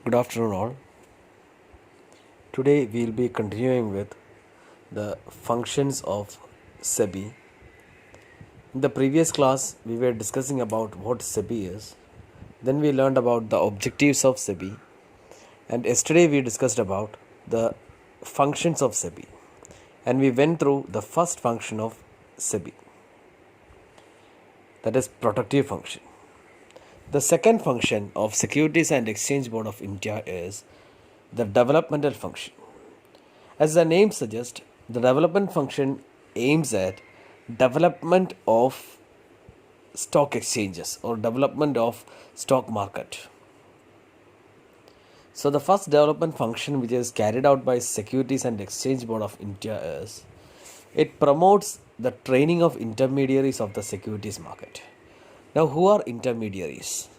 Good afternoon, all. Today we'll be continuing with the functions of SEBI. In the previous class, we were discussing about what SEBI is. Then we learned about the objectives of SEBI. And yesterday we discussed about the functions of SEBI. And we went through the first function of SEBI, that is protective function. The second function of Securities and Exchange Board of India is the developmental function. As the name suggests, the development function aims at development of stock exchanges or development of stock market. So the first development function which is carried out by Securities and Exchange Board of India is it promotes the training of intermediaries of the securities market. Now, who are intermediaries?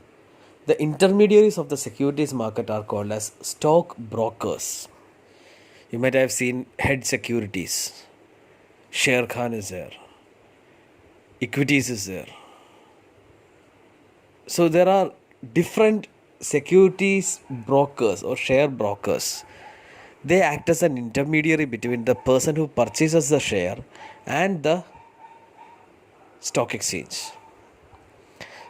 The intermediaries of the securities market are called as stock brokers. You might have seen Head Securities, Share Khan is there, Equities is there. So there are different securities brokers or share brokers. They act as an intermediary between the person who purchases the share and the stock exchange.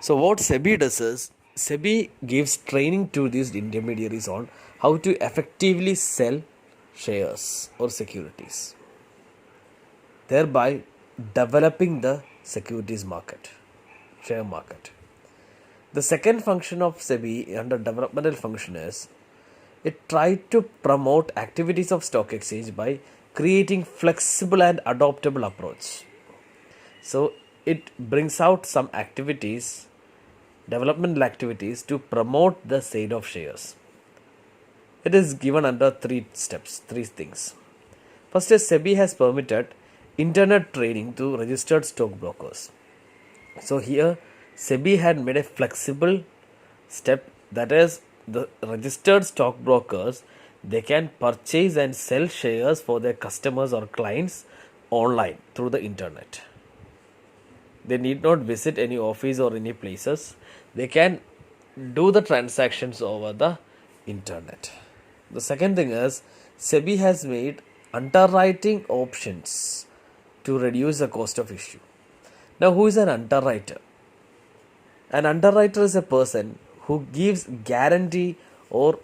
So what SEBI does is, SEBI gives training to these intermediaries on how to effectively sell shares or securities, thereby developing the securities market, share market. The second function of SEBI under developmental function is it tried to promote activities of stock exchange by creating flexible and adoptable approach. So it brings out some activities, developmental activities to promote the sale of shares. It is given under three steps, three things. First is SEBI has permitted internet trading to registered stockbrokers. So here SEBI had made a flexible step, that is the registered stockbrokers, they can purchase and sell shares for their customers or clients online through the internet. They need not visit any office or any places. They can do the transactions over the internet. The second thing is SEBI has made underwriting options to reduce the cost of issue. Now, who is an underwriter? An underwriter is a person who gives guarantee or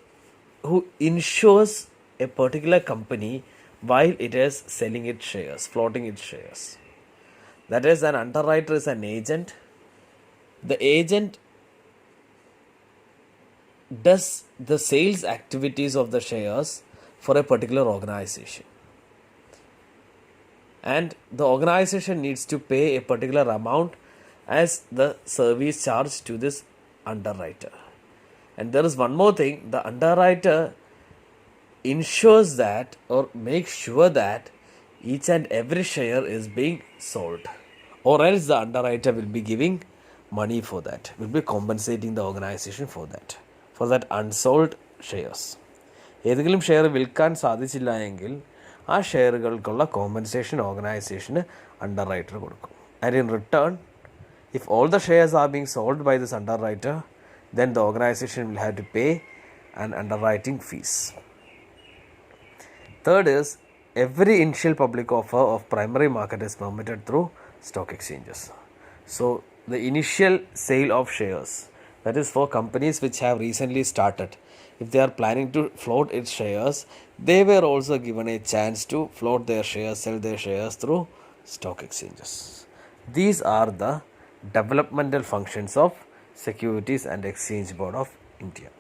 who insures a particular company while it is selling its shares, floating its shares. That is, an underwriter is an agent. The agent does the sales activities of the shares for a particular organization. And the organization needs to pay a particular amount as the service charge to this underwriter. And there is one more thing, the underwriter ensures that or makes sure that each and every share is being sold, or else the underwriter will be giving money for that, will be compensating the organization for that unsold shares. ഏതെങ്കിലും share വിൽക്കാൻ സാധിച്ചില്ല എങ്കിൽ ആ ഷെയറുകൾക്കുള്ള compensation ഓർഗനൈസേഷന് underwriter കൊടുക്കും. And in return, if all the shares are being sold by this underwriter, then the organization will have to pay an underwriting fees. Third is, every initial public offer of primary market is permitted through stock exchanges. So the initial sale of shares, that is for companies which have recently started, if they are planning to float its shares, they were also given a chance to float their shares, sell their shares through stock exchanges. These are the developmental functions of Securities and Exchange Board of India.